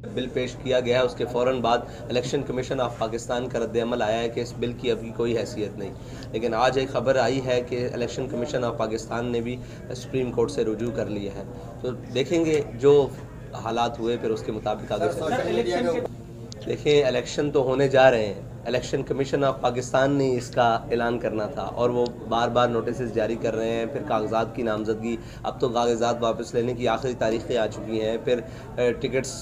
Bill पेश किया गया है उसके फ़ौरन बाद इलेक्शन कमीशन ऑफ पाकिस्तान का रद्द-ए-अमल आया है कि इस बिल की अभी कोई हैसियत नहीं। लेकिन आज एक ख़बर आई है कि इलेक्शन कमीशन ऑफ पाकिस्तान ने भी सुप्रीम कोर्ट से रुजू कर लिया है। तो देखेंगे जो हालात हुए फिर उसके मुताबिक आगे चलेंगे। देखिए, इलेक्शन तो होने जा रहे हैं। इलेक्शन कमीशन ऑफ पाकिस्तान ने इसका ऐलान करना था और वो बार बार नोटिस जारी कर रहे हैं। फिर कागजात की नामजदगी, अब तो कागजात वापस लेने की आखिरी तारीखें आ चुकी हैं। फिर टिकट्स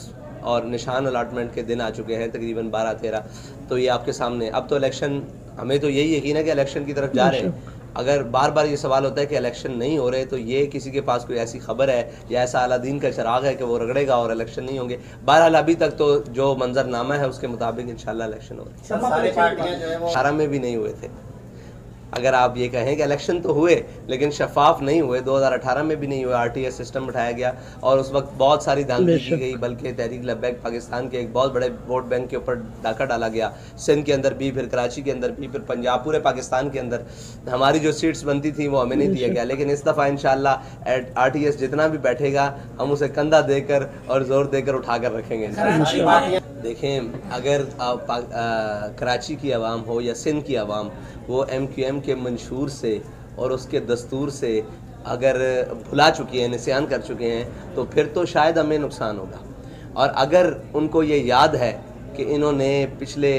और निशान अलाटमेंट के दिन आ चुके हैं, तकरीबन 12-13। तो ये आपके सामने, अब तो इलेक्शन, हमें तो यही यकीन है कि इलेक्शन की तरफ जा रहे हैं। अगर बार बार ये सवाल होता है कि इलेक्शन नहीं हो रहे, तो ये किसी के पास कोई ऐसी खबर है या ऐसा अलादीन का चिराग है कि वो रगड़ेगा और इलेक्शन नहीं होंगे। बहरहाल अभी तक तो जो मंजरनामा है उसके मुताबिक इंशाल्लाह इलेक्शन हो रहे हैं। सारी पार्टियां जो है वो 18 में भी नहीं हुए थे। अगर आप ये कहें कि इलेक्शन तो हुए लेकिन शफाफ नहीं हुए, 2018 में भी नहीं हुए। आरटीएस सिस्टम उठाया गया और उस वक्त बहुत सारी धांधली की गई, बल्कि तहरीक लब्बैक पाकिस्तान के एक बहुत बड़े वोट बैंक के ऊपर डाका डाला गया। सिंध के अंदर भी, फिर कराची के अंदर भी, फिर पंजाब, पूरे पाकिस्तान के अंदर हमारी जो सीट्स बनती थी वो हमें नहीं दिया गया। लेकिन इस दफ़ा इंशाल्लाह आरटीएस जितना भी बैठेगा हम उसे कंधा देकर और ज़ोर देकर उठा कर रखेंगे। देखें, अगर कराची की आवाम हो या सिंध की आवाम, वो MQM के मंशूर से और उसके दस्तूर से अगर भुला चुकी है, निस्यान कर चुके हैं, तो फिर तो शायद हमें नुकसान होगा। और अगर उनको ये याद है कि इन्होंने पिछले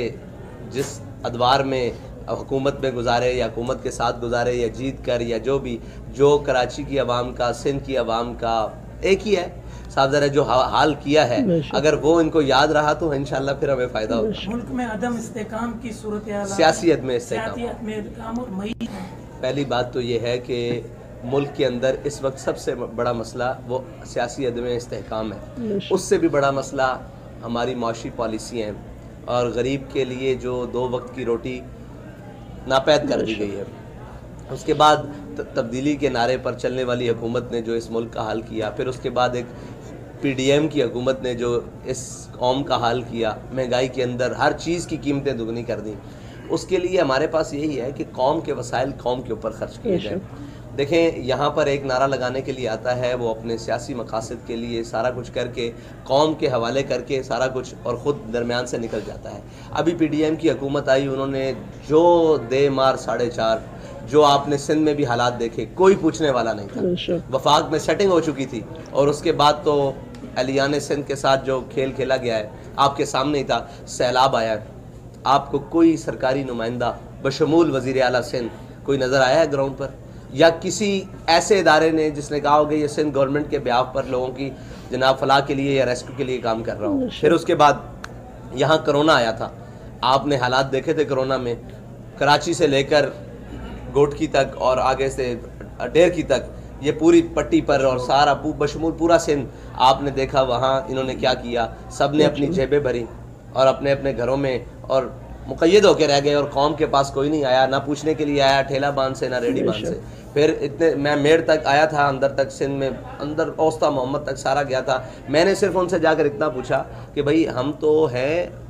जिस अदवार में हुकूमत में गुजारे या हुकूमत के साथ गुजारे या जीत कर या जो भी, जो कराची की आवाम का, सिंध की आवाम का एक ही है साहब, ज़रा जो हाल किया है, अगर वो इनको याद रहा तो इंशाल्लाह फिर हमें फ़ायदा होगा। मुल्क में अदम इस्तेकाम की सूरत हाल, सियासियत में इस्तेकाम और पहली बात तो ये है कि मुल्क के अंदर इस वक्त सबसे बड़ा मसला वो सियासी अदम इस्तेकाम है। उससे भी बड़ा मसला हमारी माशी पॉलिसी हैं और गरीब के लिए जो 2 वक्त की रोटी नापैद कर दी गई है। उसके बाद तब्दीली के नारे पर चलने वाली हुकूमत ने जो इस मुल्क का हाल किया, फिर उसके बाद एक PDM की हुकूमत ने जो इस कौम का हाल किया, महंगाई के अंदर हर चीज़ की कीमतें दुगनी कर दी। उसके लिए हमारे पास यही है कि कौम के वसाइल कौम के ऊपर खर्च किए जाएँ। देखें, यहाँ पर एक नारा लगाने के लिए आता है, वो अपने सियासी मकासद के लिए सारा कुछ करके, कौम के हवाले करके सारा कुछ, और ख़ुद दरमियान से निकल जाता है। अभी PDM की हुकूमत आई, उन्होंने जो दे मार 4.5, जो आपने सिंध में भी हालात देखे, कोई पूछने वाला नहीं था। वफाक में सेटिंग हो चुकी थी और उसके बाद तो अलियान सिंध के साथ जो खेल खेला गया है आपके सामने ही था। सैलाब आया, आपको कोई सरकारी नुमाइंदा बशमूल वज़ीर आला सिंध कोई नज़र आया है ग्राउंड पर, या किसी ऐसे इदारे ने जिसने कहा होगा ये सिंध गवर्नमेंट के ब्याह पर लोगों की जनाब फलाह के लिए या रेस्क्यू के लिए काम कर रहा हूँ। फिर उसके बाद यहाँ कोरोना आया था, आपने हालात देखे थे कोरोना में, कराची से लेकर गोटकी तक और आगे से डेरकी तक, ये पूरी पट्टी पर और सारा बशमूल पूरा सिंध आपने देखा। वहाँ इन्होंने क्या किया, सब ने अपनी जेबें भरी और अपने अपने घरों में और मुक़य्यद होकर रह गए और कौम के पास कोई नहीं आया, ना पूछने के लिए आया, ठेला बांध से ना रेडी बांध से। फिर इतने, मैं मेड़ तक आया था, अंदर तक सिंध में, अंदर औस्ता मोहम्मद तक सारा गया था। मैंने सिर्फ उनसे जाकर इतना पूछा कि भाई हम तो हैं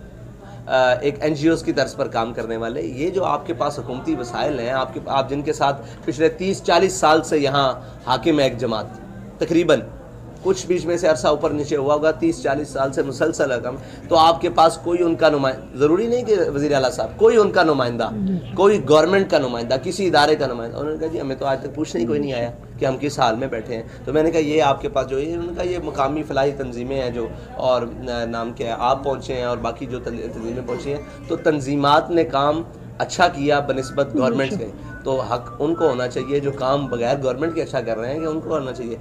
एक NGOs की तर्ज पर काम करने वाले, ये जो आपके पास हुकूमती वसाइल हैं, आप जिनके साथ पिछले 30-40 साल से यहाँ हाकिम है एक जमात, तकरीबन कुछ बीच में से अरसा ऊपर नीचे हुआ होगा, 30-40 साल से मुसलसल रकम, तो आपके पास कोई उनका नुमाइंदा, ज़रूरी नहीं कि वज़ीर आला साहब, कोई उनका नुमाइंदा, कोई गवर्नमेंट का नुमाइंदा, किसी इदारे का नुमाइंदा। उन्होंने कहा जी हमें तो आज तक पूछने ही कोई नहीं आया कि हम किस हाल में बैठे हैं। तो मैंने कहा ये आपके पास जो है, उन्होंने कहा ये मुकामी फलाही तंजीमें हैं जो, और नाम क्या है, आप पहुँचे हैं और बाकी जो तंजीमें पहुँची हैं, तो तंजीमात ने काम अच्छा किया बनिस्बत गवर्नमेंट के, तो हक उनको होना चाहिए जो काम बगैर गवर्नमेंट के अच्छा कर रहे हैं, कि उनको होना चाहिए।